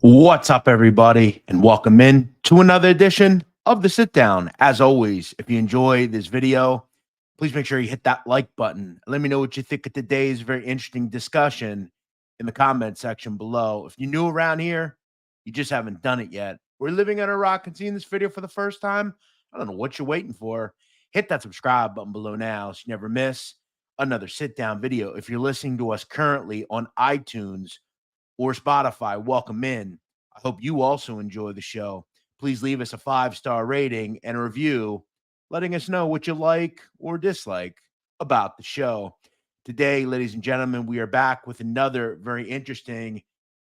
What's up, everybody, and welcome in to another edition of the Sit Down. As always, if you enjoy this video, please make sure you hit that like button. Let me know what you think of today's very interesting discussion in the comment section below. If you're new around here, you just haven't done it yet. We're living under a rock and seeing this video for the first time. I don't know what you're waiting for. Hit that subscribe button below now so you never miss another sit down video. If you're listening to us currently on iTunes or Spotify, welcome in. I hope you also enjoy the show. Please leave us a 5-star rating and a review, letting us know what you like or dislike about the show. Today, ladies and gentlemen, we are back with another very interesting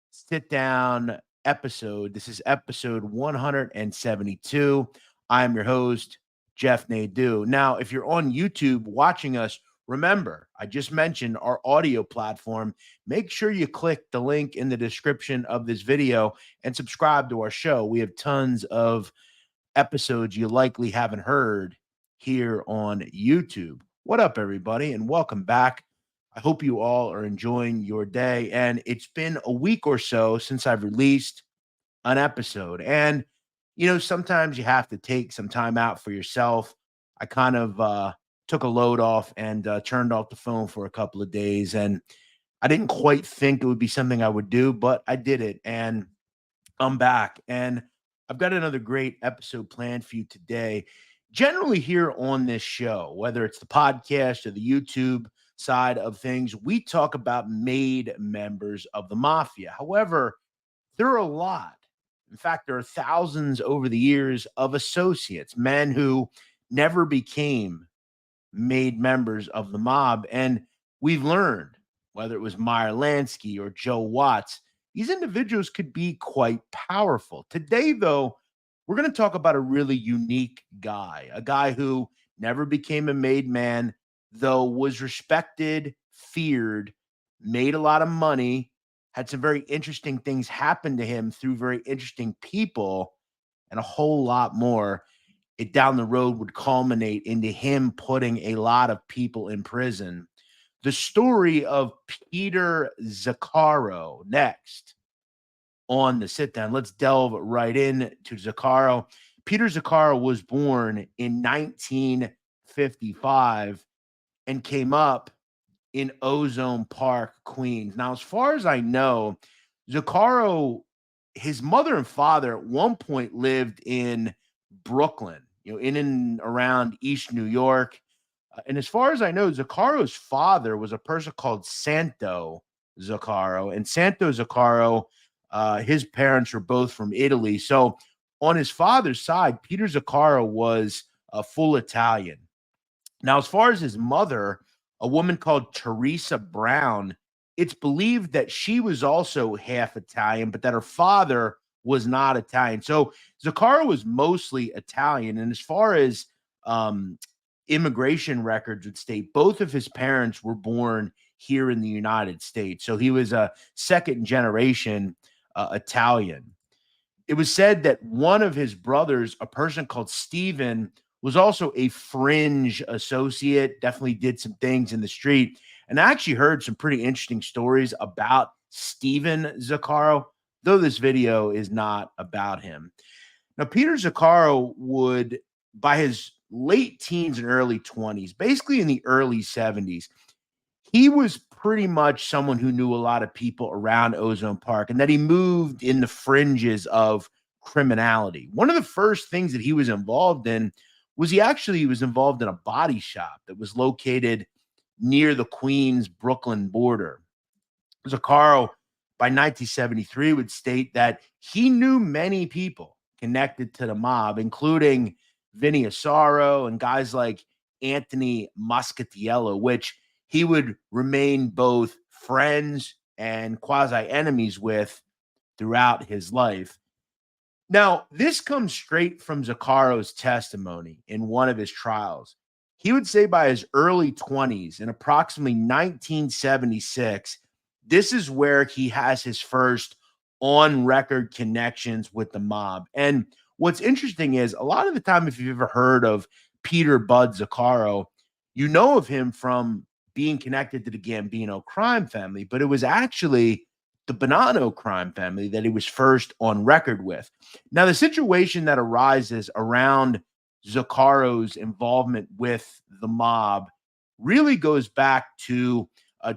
sit down episode. This is episode 172. I am your host, Jeff Nadu. Now, if you're on YouTube watching us, remember, I just mentioned our audio platform. Make sure you click the link in the description of this video and subscribe to our show. We have tons of episodes you likely haven't heard here on YouTube. What up, everybody, and welcome back. I hope you all are enjoying your day. And it's been a week or so since I've released an episode. And, sometimes you have to take some time out for yourself. I kind of took a load off and turned off the phone for a couple of days. And I didn't quite think it would be something I would do, but I did it. And I'm back. And I've got another great episode planned for you today. Generally, here on this show, whether it's the podcast or the YouTube side of things, we talk about made members of the mafia. However, there are a lot. In fact, there are thousands over the years of associates, men who never became made members of the mob. And we've learned, whether it was Meyer Lansky or Joe Watts, these individuals could be quite powerful. Today, though, we're going to talk about a really unique guy, a guy who never became a made man, though was respected, feared, made a lot of money, had some very interesting things happen to him through very interesting people, and a whole lot more. It down the road would culminate into him putting a lot of people in prison. The story of Peter Zuccaro next on the sit down. Let's delve right in to Zuccaro. Peter Zuccaro was born in 1955 and came up in Ozone Park, Queens. Now, as far as I know, Zuccaro, his mother and father at one point lived in Brooklyn, in and around East New York. And as far as I know, Zuccaro's father was a person called Santo Zuccaro. And Santo Zuccaro, his parents were both from Italy. So on his father's side, Peter Zuccaro was a full Italian. Now, as far as his mother, a woman called Teresa Brown, it's believed that she was also half Italian, but that her father was not Italian. So Zuccaro was mostly Italian. And as far as immigration records would state, both of his parents were born here in the United States. So he was a second generation Italian. It was said that one of his brothers, a person called Stephen, was also a fringe associate, definitely did some things in the street. And I actually heard some pretty interesting stories about Stephen Zuccaro, though this video is not about him. Now, Peter Zuccaro would, by his late teens and early 20s, basically in the early 70s, he was pretty much someone who knew a lot of people around Ozone Park and that he moved in the fringes of criminality. One of the first things that he was involved in was he was involved in a body shop that was located near the Queens Brooklyn border. Zuccaro, by 1973, would state that he knew many people connected to the mob, including Vinny Asaro and guys like Anthony Moscatiello, which he would remain both friends and quasi enemies with throughout his life. Now, this comes straight from Zuccaro's testimony in one of his trials. He would say by his early 20s, in approximately 1976, this is where he has his first on record connections with the mob. And what's interesting is a lot of the time, if you've ever heard of Peter Bud Zuccaro, you know of him from being connected to the Gambino crime family, but it was actually the Bonanno Crime Family that he was first on record with. Now, the situation that arises around Zuccaro's involvement with the mob really goes back to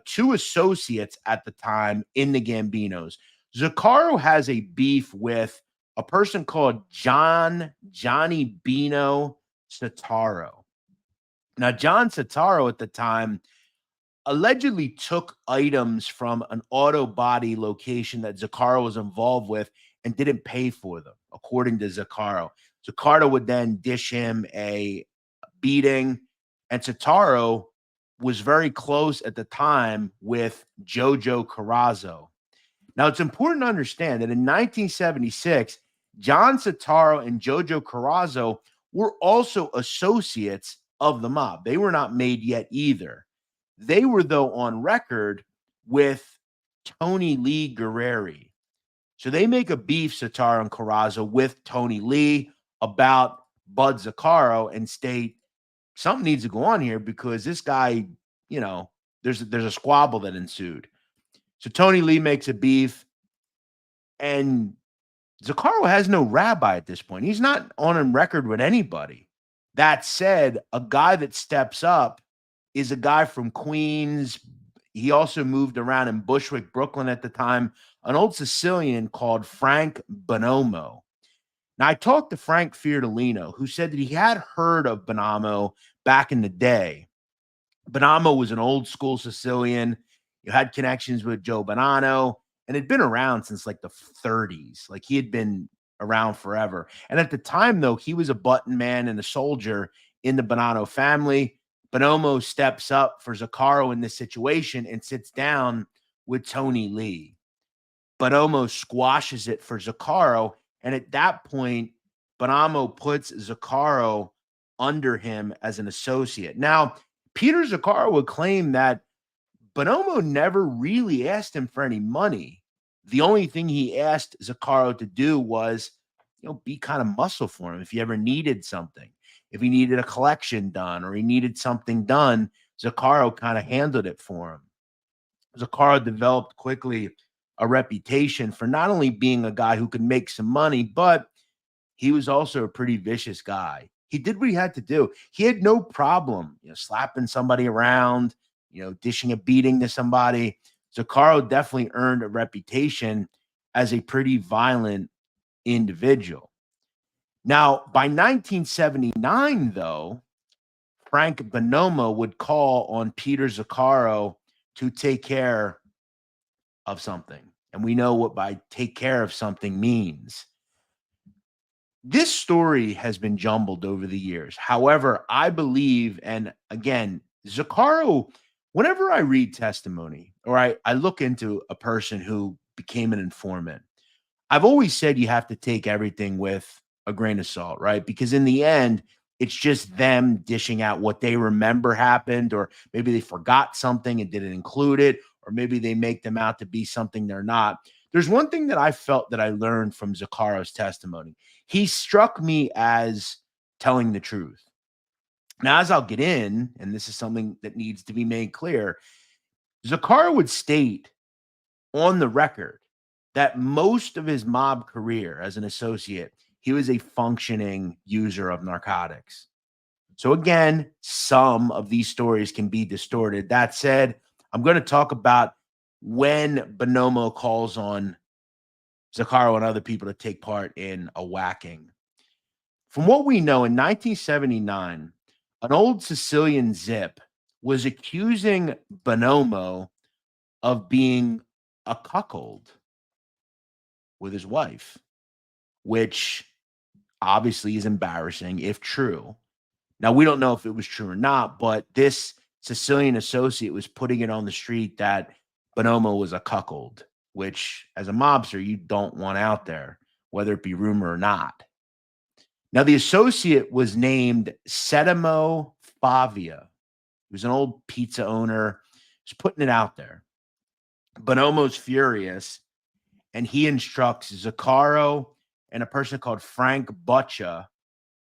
two associates at the time in the Gambinos. Zuccaro has a beef with a person called Johnny Bino Sitaro. Now, John Sitaro at the time allegedly took items from an auto body location that Zuccaro was involved with and didn't pay for them, according to Zuccaro. Zuccaro would then dish him a beating, and Sitaro was very close at the time with Jojo Carrazzo. Now, it's important to understand that in 1976, John Sitaro and Jojo Carrazzo were also associates of the mob. They were not made yet either. They were, though, on record with Tony Lee Guerreri. So they make a beef, Sitaro and Carrazzo, with Tony Lee about Bud Zuccaro and state something needs to go on here because this guy, there's a squabble that ensued. So Tony Lee makes a beef, and Zuccaro has no rabbi at this point. He's not on record with anybody. That said, a guy that steps up is a guy from Queens. He also moved around in Bushwick, Brooklyn at the time, an old Sicilian called Frank Bonomo. Now, I talked to Frank Fiordolino, who said that he had heard of Bonanno back in the day. Bonanno was an old school Sicilian. You had connections with Joe Bonanno, and had been around since like the 30s. Like he had been around forever. And at the time, though, he was a button man and a soldier in the Bonanno family. Bonomo steps up for Zuccaro in this situation and sits down with Tony Lee. Bonomo squashes it for Zuccaro, and at that point, Bonomo puts Zuccaro under him as an associate. Now, Peter Zuccaro would claim that Bonomo never really asked him for any money. The only thing he asked Zuccaro to do was, be kind of muscle for him if he ever needed something. If he needed a collection done or he needed something done, Zuccaro kind of handled it for him. Zuccaro developed quickly a reputation for not only being a guy who could make some money, but he was also a pretty vicious guy. He did what he had to do. He had no problem, slapping somebody around, dishing a beating to somebody. Zuccaro definitely earned a reputation as a pretty violent individual. Now, by 1979, though, Frank Bonomo would call on Peter Zuccaro to take care of something. And we know what by take care of something means. This story has been jumbled over the years. However, I believe, and again, Zuccaro, whenever I read testimony or I look into a person who became an informant, I've always said you have to take everything with a grain of salt, right? Because in the end, it's just them dishing out what they remember happened, or maybe they forgot something and didn't include it, or maybe they make them out to be something they're not. There's one thing that I felt that I learned from Zuccaro's testimony. He struck me as telling the truth. Now, as I'll get in, and this is something that needs to be made clear, Zuccaro would state on the record that most of his mob career as an associate, he was a functioning user of narcotics. So again, some of these stories can be distorted. That said, I'm going to talk about when Bonomo calls on Zuccaro and other people to take part in a whacking. From what we know, in 1979, an old Sicilian zip was accusing Bonomo of being a cuckold with his wife, which obviously is embarrassing if true. Now, we don't know if it was true or not, but this Sicilian associate was putting it on the street that Bonomo was a cuckold, which as a mobster, you don't want out there, whether it be rumor or not. Now, the associate was named Settimo Favia. He was an old pizza owner. He's putting it out there. Bonomo's furious, and he instructs Zuccaro and a person called Frank Butcha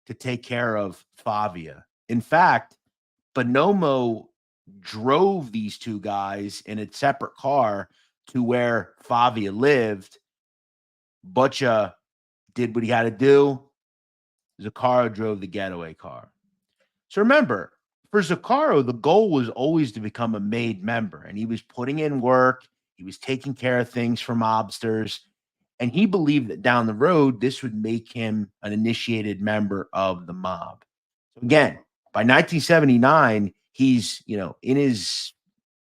to take care of Favia. In fact, Bonomo drove these two guys in a separate car to where Favia lived, Butcher did what he had to do. Zuccaro drove the getaway car. So remember, for Zuccaro, the goal was always to become a made member, and he was putting in work. He was taking care of things for mobsters, and he believed that down the road, this would make him an initiated member of the mob. So again, by 1979, he's, in his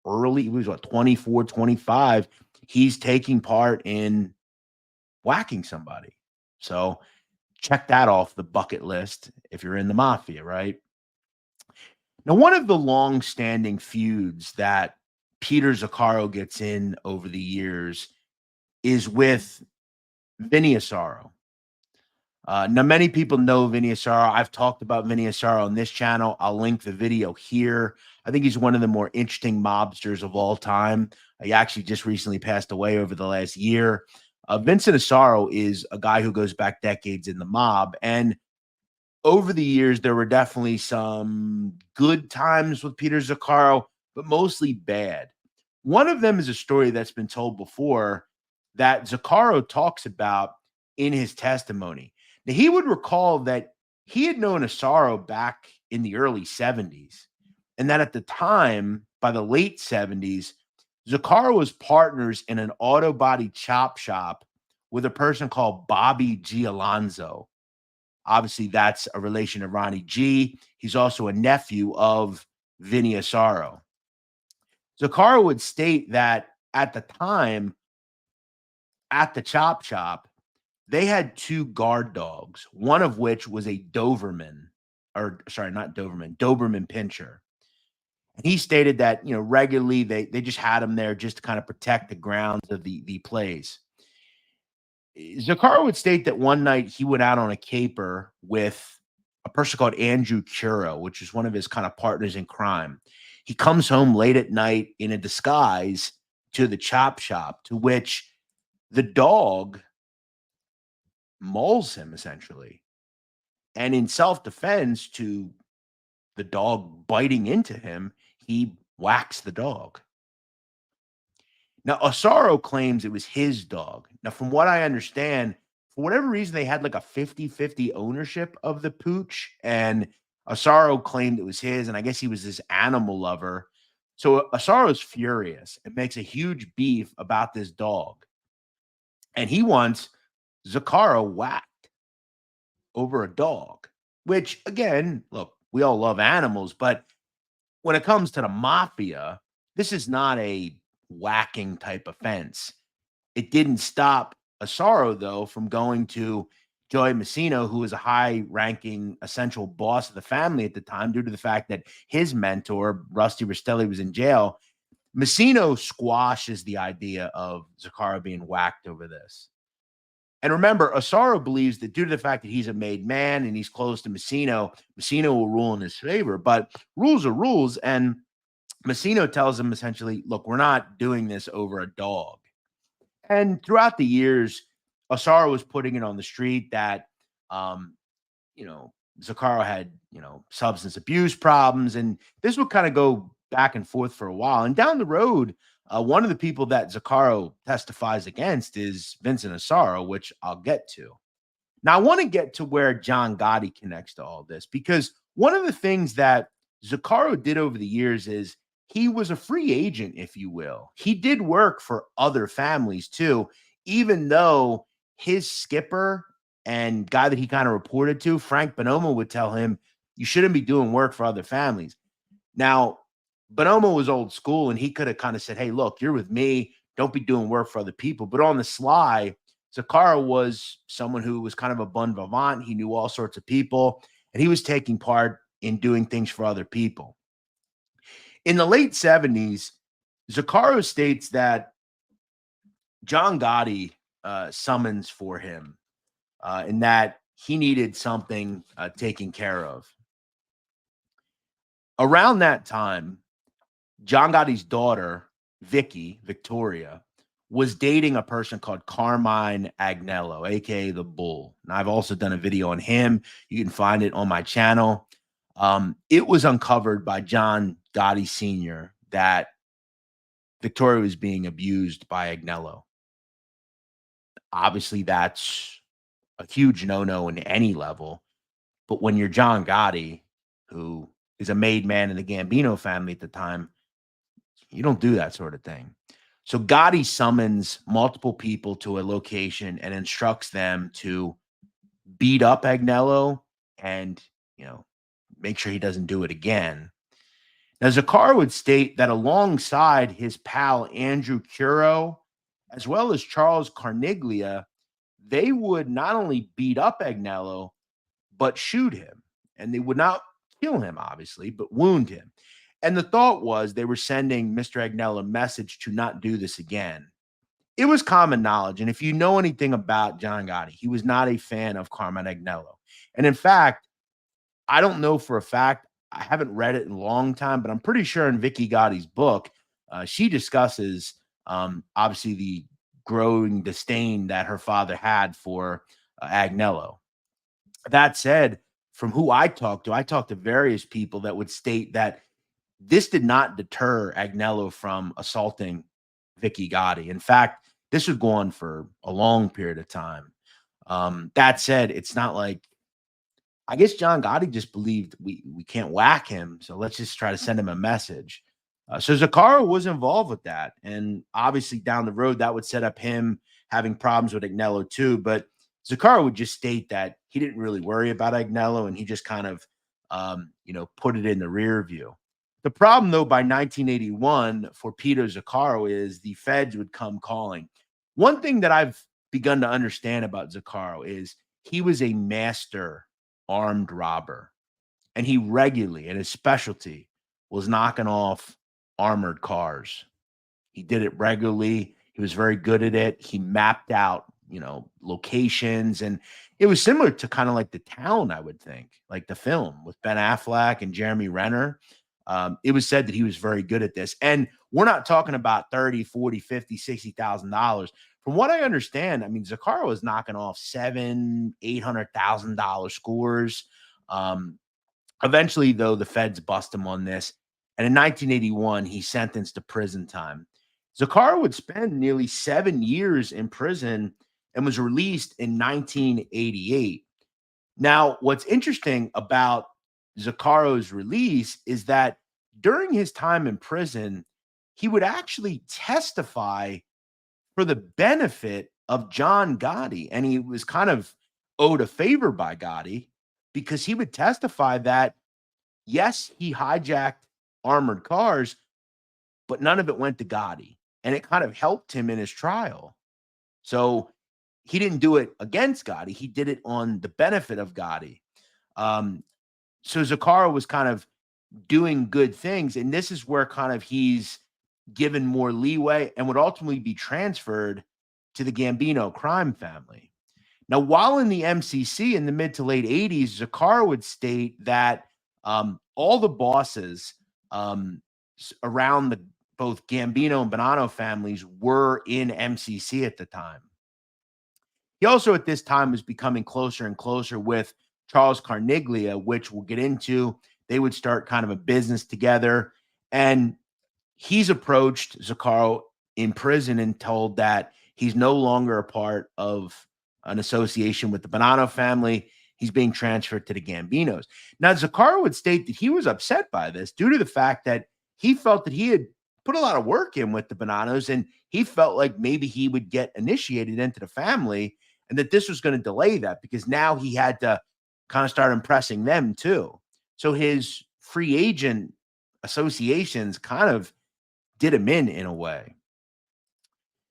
he was what, 24, 25. He's taking part in whacking somebody. So check that off the bucket list if you're in the mafia, right? Now, one of the long-standing feuds that Peter Zuccaro gets in over the years is with Vinny Asaro. Now, many people know Vinny Asaro. I've talked about Vinny Asaro on this channel. I'll link the video here. I think he's one of the more interesting mobsters of all time. He actually just recently passed away over the last year. Vincent Asaro is a guy who goes back decades in the mob. And over the years, there were definitely some good times with Peter Zuccaro, but mostly bad. One of them is a story that's been told before that Zuccaro talks about in his testimony. Now, he would recall that he had known Asaro back in the early 70s, and that at the time, by the late 70s, Zuccaro was partners in an auto body chop shop with a person called Bobby G. Alonzo. Obviously, that's a relation of Ronnie G. He's also a nephew of Vinny Asaro. Zuccaro would state that at the time, at the chop shop, they had two guard dogs, one of which was a Doberman, or sorry, not Doberman, Doberman Pinscher. And he stated that, regularly they just had him there just to kind of protect the grounds of the plays. Zuccaro would state that one night he went out on a caper with a person called Andrew Curo, which is one of his kind of partners in crime. He comes home late at night in a disguise to the chop shop, to which the dog mauls him essentially. And in self-defense to the dog biting into him, he whacks the dog. Now, Asaro claims it was his dog. Now, from what I understand, for whatever reason, they had like a 50-50 ownership of the pooch, and Asaro claimed it was his, and I guess he was this animal lover. So Asaro's furious and makes a huge beef about this dog. And he wants Zuccaro whacked over a dog, which, again, look, we all love animals, but when it comes to the mafia, this is not a whacking type offense. It didn't stop Asaro, though, from going to Joey Massino, who was a high-ranking essential boss of the family at the time, due to the fact that his mentor, Rusty Rastelli, was in jail. Massino squashes the idea of Zuccaro being whacked over this. And remember, Asaro believes that due to the fact that he's a made man and he's close to Massino, Massino will rule in his favor. But rules are rules, and Massino tells him essentially, look, we're not doing this over a dog. And throughout the years, Asaro was putting it on the street that, Zuccaro had, substance abuse problems. And this would kind of go back and forth for a while. And down the road, one of the people that Zuccaro testifies against is Vincent Asaro, which I'll get to. Now, I want to get to where John Gotti connects to all this, because one of the things that Zuccaro did over the years is he was a free agent, if you will. He did work for other families too, even though his skipper and guy that he kind of reported to, Frank Bonomo, would tell him, you shouldn't be doing work for other families. Now, Bonomo was old school, and he could have kind of said, hey, look, you're with me. Don't be doing work for other people. But on the sly, Zuccaro was someone who was kind of a bon vivant. He knew all sorts of people, and he was taking part in doing things for other people. In the late 70s, Zuccaro states that John Gotti summons for him and that he needed something taken care of. Around that time, John Gotti's daughter, Victoria, was dating a person called Carmine Agnello, aka the Bull. And I've also done a video on him. You can find it on my channel. It was uncovered by John Gotti Sr. that Victoria was being abused by Agnello. Obviously, that's a huge no-no in any level. But when you're John Gotti, who is a made man in the Gambino family at the time, you don't do that sort of thing. So Gotti summons multiple people to a location and instructs them to beat up Agnello and, you know, make sure he doesn't do it again. Now, Zuccaro would state that alongside his pal Andrew Curo, as well as Charles Carniglia, they would not only beat up Agnello, but shoot him. And they would not kill him, obviously, but wound him. And the thought was they were sending Mr. Agnello a message to not do this again. It was common knowledge. And if you know anything about John Gotti, he was not a fan of Carmine Agnello. And in fact, I don't know for a fact, I haven't read it in a long time, but I'm pretty sure in Vicky Gotti's book, she discusses obviously the growing disdain that her father had for Agnello. That said, from who I talked to various people that would state that this did not deter Agnello from assaulting Vicky Gotti. In fact, this was going for a long period of time. That said, it's not like I guess John Gotti just believed we can't whack him, so let's just try to send him a message. So Zuccaro was involved with that, and obviously down the road that would set up him having problems with Agnello too. But Zuccaro would just state that he didn't really worry about Agnello, and he just kind of put it in the rear view. The problem, though, by 1981 for Peter Zuccaro is the feds would come calling. One thing that I've begun to understand about Zuccaro is he was a master armed robber, and he regularly, and his specialty was knocking off armored cars. He did it regularly. He was very good at it. He mapped out, locations, and it was similar to kind of like The Town, I would think, like the film with Ben Affleck and Jeremy Renner. It was said that he was very good at this. And we're not talking about 30, 40, 50, $60,000. From what I understand, I mean, Zuccaro was knocking off $800,000 scores. Eventually, though, the feds bust him on this. And in 1981, he's sentenced to prison time. Zuccaro would spend nearly 7 years in prison and was released in 1988. Now, what's interesting about Zuccaro's release is that during his time in prison, he would actually testify for the benefit of John Gotti. And he was kind of owed a favor by Gotti because he would testify that, yes, he hijacked armored cars, but none of it went to Gotti. And it kind of helped him in his trial. So he didn't do it against Gotti. He did it on the benefit of Gotti. So Zuccaro was kind of doing good things. And this is where kind of he's given more leeway and would ultimately be transferred to the Gambino crime family. Now, while in the MCC in the mid to late 80s, Zuccaro would state that all the bosses around both Gambino and Bonanno families were in MCC at the time. He also at this time was becoming closer and closer with Charles Carniglia, which we'll get into. They would start kind of a business together. And he's approached Zuccaro in prison and told that he's no longer a part of an association with the Bonanno family. He's being transferred to the Gambinos. Now, Zuccaro would state that he was upset by this due to the fact that he felt that he had put a lot of work in with the Bonannos, and he felt like maybe he would get initiated into the family and that this was going to delay that because now he had to kind of start impressing them too. So his free agent associations kind of did him in a way.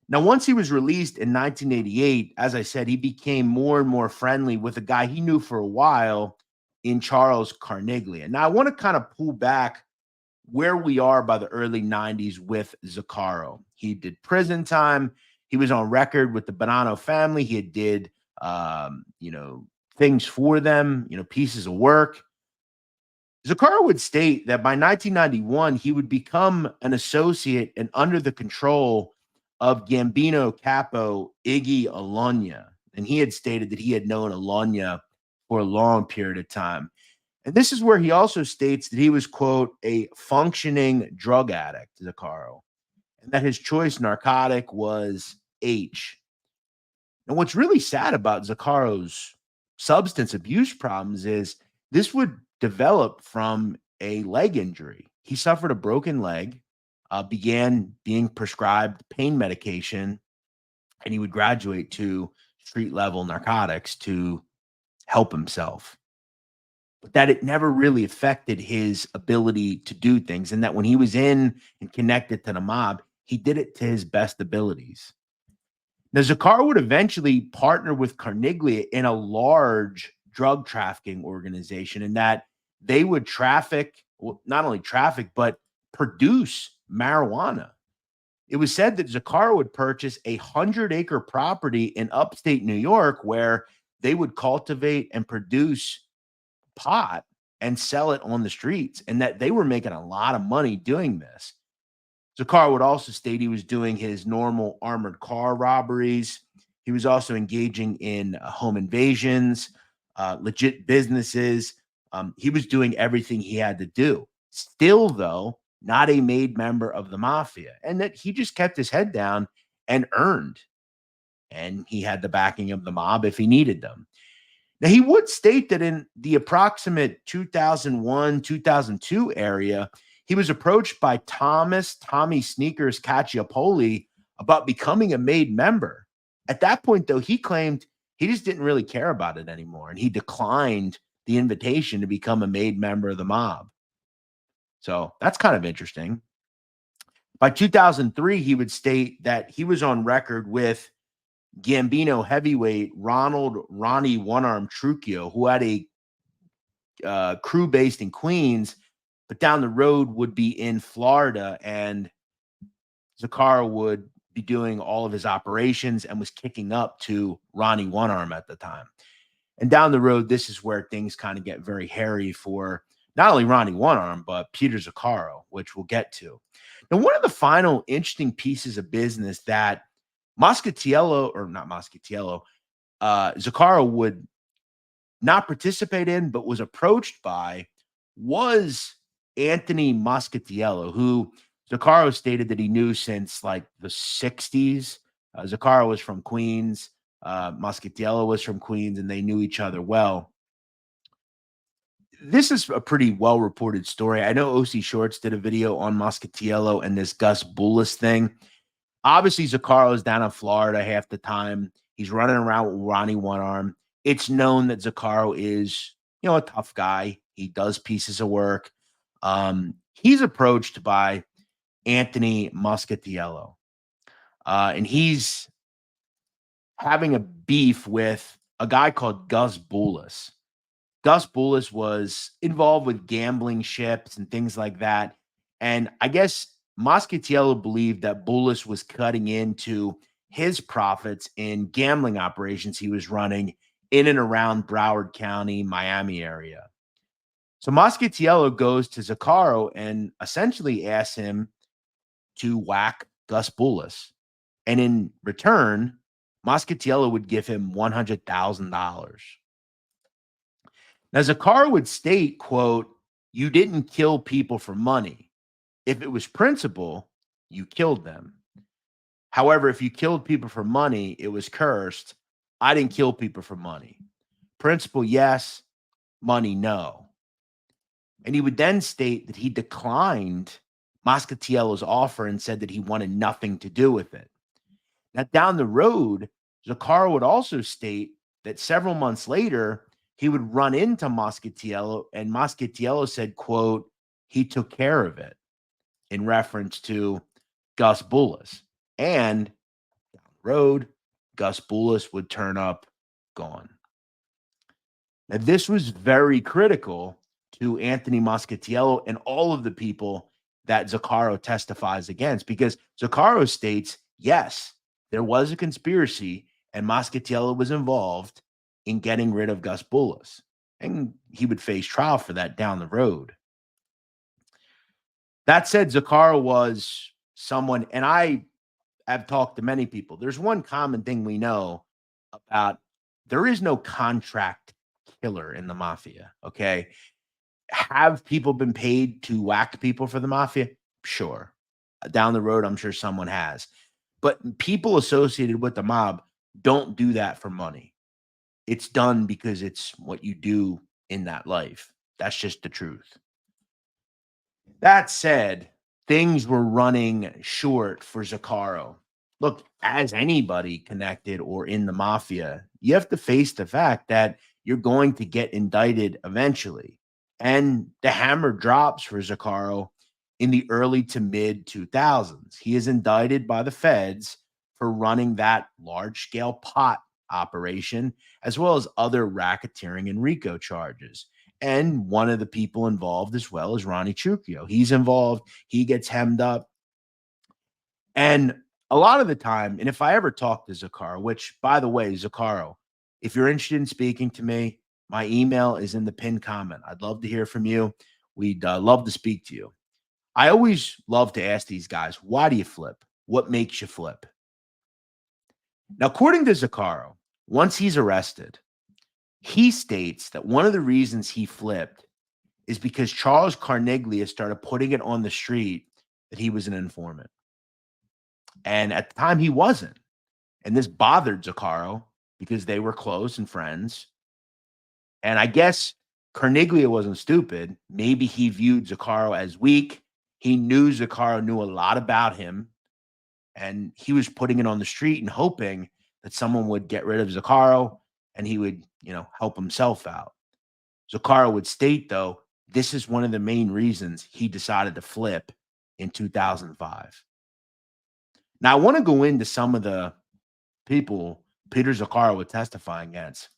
Now, once he was released in 1988, as I said, he became more and more friendly with a guy he knew for a while in Charles Carniglia. Now, I want to kind of pull back where we are by the early 90s with Zuccaro. He did prison time. He was on record with the Bonanno family. He did, things for them, pieces of work. Zuccaro would state that by 1991, he would become an associate and under the control of Gambino capo Iggy Alogna. And he had stated that he had known Alogna for a long period of time. And this is where he also states that he was, quote, a functioning drug addict, Zuccaro. and that his choice narcotic was H. And what's really sad about Zaccaro's substance abuse problems is this would develop from a leg injury. He suffered a broken leg, began being prescribed pain medication, and he would graduate to street level narcotics to help himself. But that it never really affected his ability to do things. And that when he was in and connected to the mob, he did it to his best abilities. Now, Zuccaro would eventually partner with Carniglia in a large drug trafficking organization, in that they would traffic, well, not only traffic, but produce marijuana. It was said that Zuccaro would purchase a 100-acre property in upstate New York where they would cultivate and produce pot and sell it on the streets, and that they were making a lot of money doing this. Zuccaro would also state he was doing his normal armored car robberies. He was also engaging in home invasions, legit businesses. He was doing everything he had to do. Still, though, not a made member of the mafia, and that he just kept his head down and earned. And he had the backing of the mob if he needed them. Now, he would state that in the approximate 2001, 2002 area, he was approached by Tommy Sneakers Cacciapoli about becoming a made member. At that point, though, he claimed he just didn't really care about it anymore, and he declined the invitation to become a made member of the mob. So that's kind of interesting. By 2003, he would state that he was on record with Gambino heavyweight Ronnie One Arm Trucchio, who had a crew based in Queens, but down the road would be in Florida, and Zuccaro would be doing all of his operations and was kicking up to Ronnie One Arm at the time. And down the road, this is where things kind of get very hairy for not only Ronnie One Arm, but Peter Zuccaro, which we'll get to. Now, one of the final interesting pieces of business that Zuccaro would not participate in, but was approached by, was Anthony Moscatiello, who Zuccaro stated that he knew since like the 60s. Zuccaro was from Queens. Moscatiello was from Queens, and they knew each other well. This is a pretty well-reported story. I know OC Shorts did a video on Moscatiello and this Gus Boulis thing. Obviously, Zuccaro is down in Florida half the time. He's running around with Ronnie One Arm. It's known that Zuccaro is, a tough guy. He does pieces of work. He's approached by Anthony Moscatiello, and he's having a beef with a guy called Gus Boulis. Gus Boulis was involved with gambling ships and things like that. And I guess Moscatiello believed that Boulis was cutting into his profits in gambling operations he was running in and around Broward County, Miami area. So Moscatiello goes to Zuccaro and essentially asks him to whack Gus Boulis. And in return, Moscatiello would give him $100,000. Now, Zuccaro would state, quote, "You didn't kill people for money. If it was principle, you killed them. However, if you killed people for money, it was cursed. I didn't kill people for money. Principle, yes. Money, no." And he would then state that he declined Moscatiello's offer and said that he wanted nothing to do with it. Now, down the road, Zuccaro would also state that several months later, he would run into Moscatiello, and Moscatiello said, quote, "He took care of it," in reference to Gus Boulis. And down the road, Gus Boulis would turn up gone. Now, this was very critical to Anthony Moscatiello and all of the people that Zuccaro testifies against, because Zuccaro states, yes, there was a conspiracy and Moscatiello was involved in getting rid of Gus Boulis, and he would face trial for that down the road. That said, Zuccaro was someone, and I have talked to many people. There's one common thing we know about: there is no contract killer in the mafia. Okay. Have people been paid to whack people for the mafia? Sure. Down the road, I'm sure someone has. But people associated with the mob don't do that for money. It's done because it's what you do in that life. That's just the truth. That said, things were running short for Zuccaro. Look, as anybody connected or in the mafia, you have to face the fact that you're going to get indicted eventually. And the hammer drops for Zuccaro in the early to mid 2000s. He is indicted by the feds for running that large scale pot operation, as well as other racketeering and RICO charges. And one of the people involved as well is Ronnie Trucchio. He's involved. He gets hemmed up. And a lot of the time, and if I ever talk to Zuccaro, which by the way, Zuccaro, if you're interested in speaking to me, my email is in the pinned comment. I'd love to hear from you. We'd love to speak to you. I always love to ask these guys, why do you flip? What makes you flip? Now, according to Zuccaro, once he's arrested, he states that one of the reasons he flipped is because Charles Carneglia started putting it on the street that he was an informant. And at the time, he wasn't. And this bothered Zuccaro because they were close and friends. And I guess Carneglia wasn't stupid. Maybe he viewed Zuccaro as weak. He knew Zuccaro knew a lot about him. And he was putting it on the street and hoping that someone would get rid of Zuccaro and he would, help himself out. Zuccaro would state, though, this is one of the main reasons he decided to flip in 2005. Now, I want to go into some of the people Peter Zuccaro would testify against.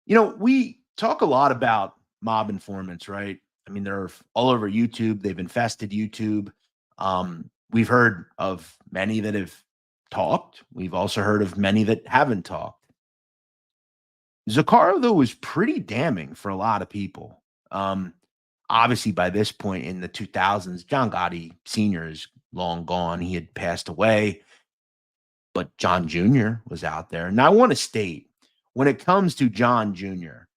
We talk a lot about mob informants, right? I mean, they're all over YouTube. They've infested YouTube. We've heard of many that have talked. We've also heard of many that haven't talked. Zuccaro, though, was pretty damning for a lot of people. Obviously, by this point in the 2000s, John Gotti Sr. is long gone. He had passed away, but John Jr. was out there. Now, I want to state, when it comes to John Jr.,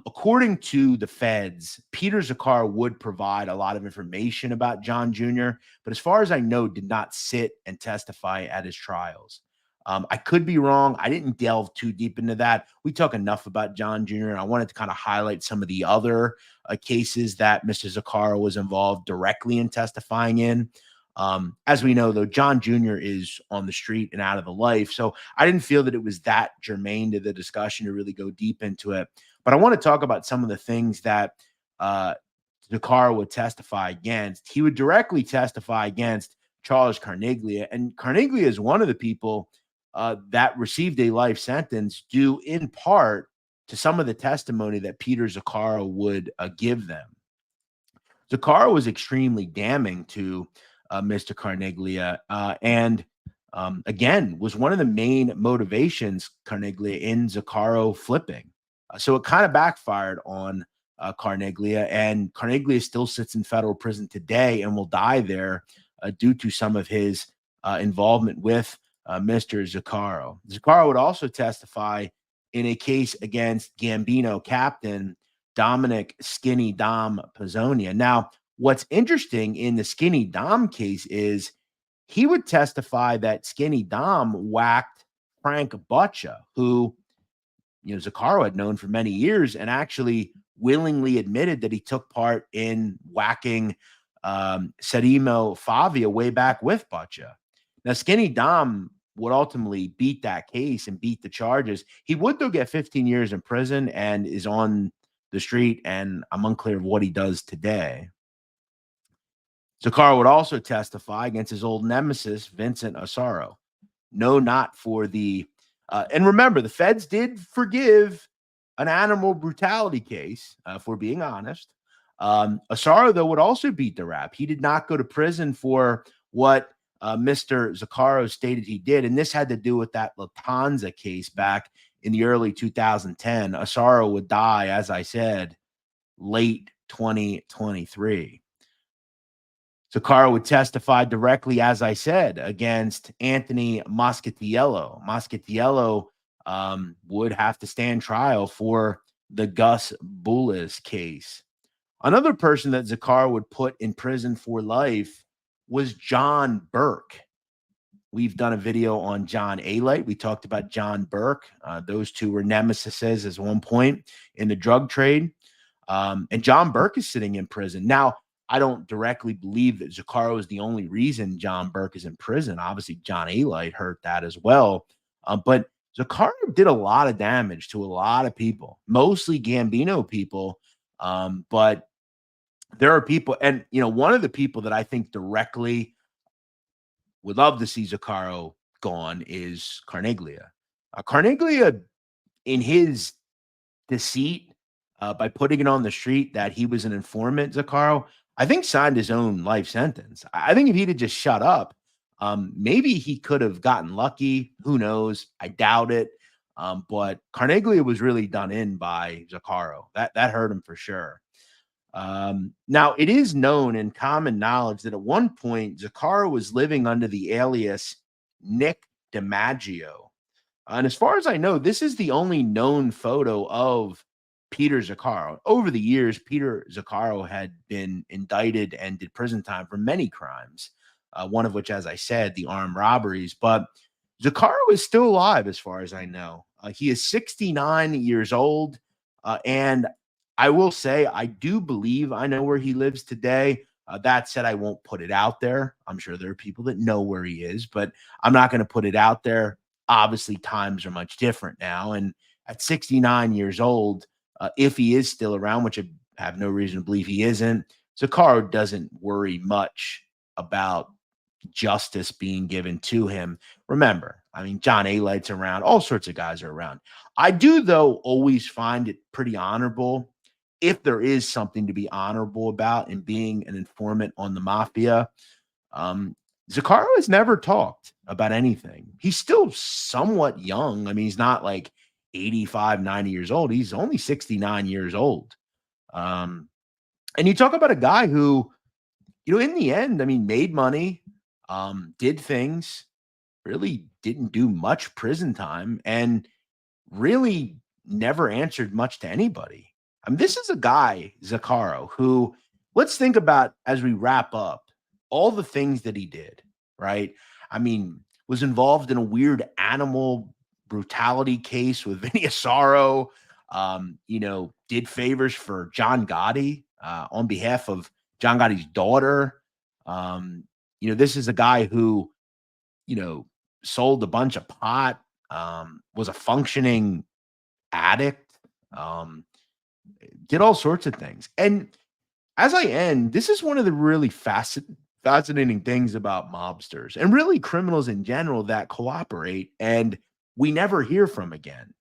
according to the feds, Peter Zuccaro would provide a lot of information about John Jr., but as far as I know, did not sit and testify at his trials. I could be wrong. I didn't delve too deep into that. We talk enough about John Jr., and I wanted to kind of highlight some of the other cases that Mr. Zuccaro was involved directly in testifying in. As we know, though, John Jr. is on the street and out of the life, so I didn't feel that it was that germane to the discussion to really go deep into it. But I want to talk about some of the things that Zuccaro would testify against. He would directly testify against Charles Carneglia, and Carneglia is one of the people that received a life sentence due in part to some of the testimony that Peter Zuccaro would give them. Zuccaro was extremely damning to Mr. Carneglia, and again, was one of the main motivations, Carneglia, in Zuccaro flipping. So it kind of backfired on Carneglia, and Carneglia still sits in federal prison today and will die there due to some of his involvement with Mr. Zuccaro. Zuccaro would also testify in a case against Gambino captain Dominic Skinny Dom Pizzonia. Now, what's interesting in the Skinny Dom case is he would testify that Skinny Dom whacked Frank Butcha, who Zuccaro had known for many years, and actually willingly admitted that he took part in whacking Sedimo Favia way back with Butcha. Now, Skinny Dom would ultimately beat that case and beat the charges. He would, though, get 15 years in prison and is on the street, and I'm unclear of what he does today. Zuccaro would also testify against his old nemesis, Vincent Asaro. No, not for the and remember, the feds did forgive an animal brutality case, if we're being honest. Asaro, though, would also beat the rap. He did not go to prison for what Mr. Zuccaro stated he did, and this had to do with that Latanza case back in the early 2010. Asaro would die, as I said, late 2023. Zuccaro would testify directly, as I said, against Anthony Moscatiello. Moscatiello would have to stand trial for the Gus Bullis case. Another person that Zuccaro would put in prison for life was John Burke. We've done a video on John Alite. We talked about John Burke. Those two were nemesises at one point in the drug trade. And John Burke is sitting in prison. Now, I don't directly believe that Zuccaro is the only reason John Burke is in prison. Obviously, John Alite hurt that as well. But Zuccaro did a lot of damage to a lot of people, mostly Gambino people. But there are people, and one of the people that I think directly would love to see Zuccaro gone is Carneglia. Carneglia, in his deceit, by putting it on the street that he was an informant, Zuccaro, I think signed his own life sentence. I think if he'd have just shut up, maybe he could have gotten lucky. Who knows? I doubt it. But Carneglia was really done in by Zuccaro. That hurt him for sure. Now, it is known and common knowledge that at one point, Zuccaro was living under the alias Nick DiMaggio. And as far as I know, this is the only known photo of Peter Zuccaro. Over the years, Peter Zuccaro had been indicted and did prison time for many crimes, one of which, as I said, the armed robberies. But Zuccaro is still alive, as far as I know. He is 69 years old, and I will say, I do believe I know where he lives today. That said, I won't put it out there. I'm sure there are people that know where he is, but I'm not going to put it out there. Obviously, times are much different now. And at 69 years old, if he is still around, which I have no reason to believe he isn't, Zuccaro doesn't worry much about justice being given to him. Remember, I mean, John Alite's around, all sorts of guys are around. I do, though, always find it pretty honorable, if there is something to be honorable about in being an informant on the Mafia. Zuccaro has never talked about anything. He's still somewhat young. I mean, he's not like 85, 90 years old. He's only 69 years old. And you talk about a guy who, in the end, I mean, made money, did things, really didn't do much prison time, and really never answered much to anybody. I mean, this is a guy, Zuccaro, who, let's think about as we wrap up all the things that he did, right? I mean, was involved in a weird animal brutality case with Vinny Asaro, did favors for John Gotti on behalf of John Gotti's daughter. This is a guy who, sold a bunch of pot, was a functioning addict, did all sorts of things. And as I end, this is one of the really fascinating things about mobsters and really criminals in general that cooperate and we never hear from again.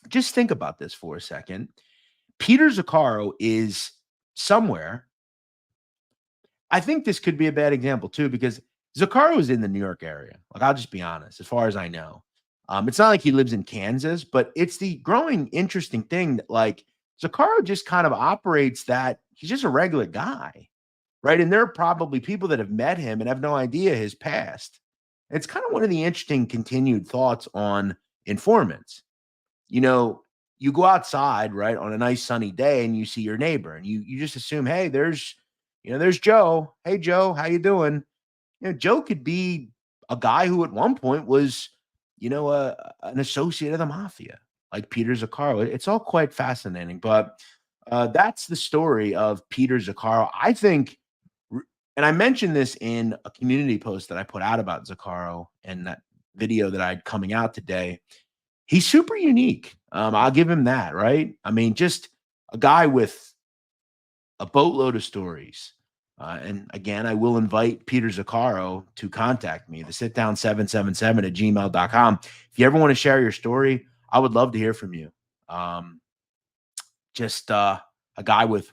Just think about this for a second. Peter Zuccaro is somewhere. I think this could be a bad example too, because Zuccaro is in the New York area. Like, I'll just be honest, as far as I know. It's not like he lives in Kansas, but it's the growing interesting thing that, like, Zuccaro just kind of operates that he's just a regular guy, right? And there are probably people that have met him and have no idea his past. It's kind of one of the interesting continued thoughts on informants. You go outside, right, on a nice sunny day and you see your neighbor and you just assume, hey, there's Joe. Hey, Joe, how you doing? Joe could be a guy who at one point was, an associate of the Mafia, like Peter Zuccaro. It's all quite fascinating, but that's the story of Peter Zuccaro. I think, and I mentioned this in a community post that I put out about Zuccaro and that video that I had coming out today. He's super unique. I'll give him that, right? I mean, just a guy with a boatload of stories. And again, I will invite Peter Zuccaro to contact me, the sitdown777 @gmail.com. If you ever want to share your story, I would love to hear from you. Just a guy with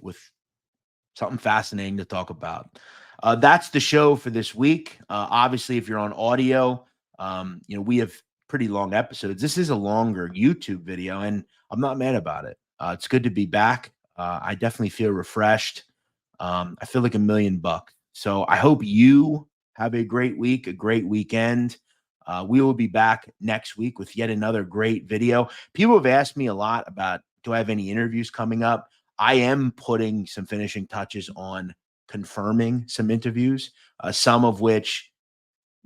something fascinating to talk about. That's the show for this week. Obviously, if you're on audio, we have pretty long episodes. This is a longer YouTube video, and I'm not mad about it. It's good to be back. I definitely feel refreshed. I feel like $1,000,000. So I hope you have a great week, a great weekend. We will be back next week with yet another great video. People have asked me a lot about, do I have any interviews coming up? I am putting some finishing touches on confirming some interviews, some of which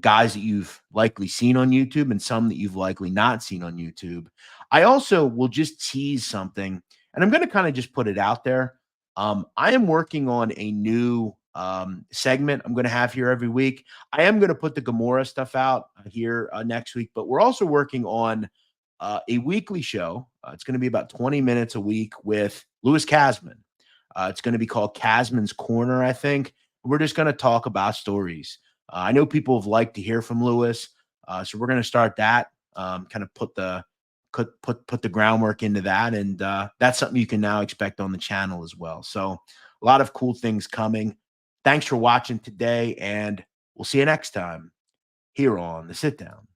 guys that you've likely seen on YouTube and some that you've likely not seen on YouTube. I also will just tease something, and I'm going to kind of just put it out there. I am working on a new segment I'm going to have here every week. I am going to put the Gamora stuff out here next week, but we're also working on a weekly show. It's going to be about 20 minutes a week with Louis Casman. It's going to be called Casman's Corner, I think. We're just going to talk about stories. I know people have liked to hear from Louis, so we're going to start that. Kind of put the groundwork into that, and that's something you can now expect on the channel as well. So a lot of cool things coming. Thanks for watching today, and we'll see you next time here on the Sit Down.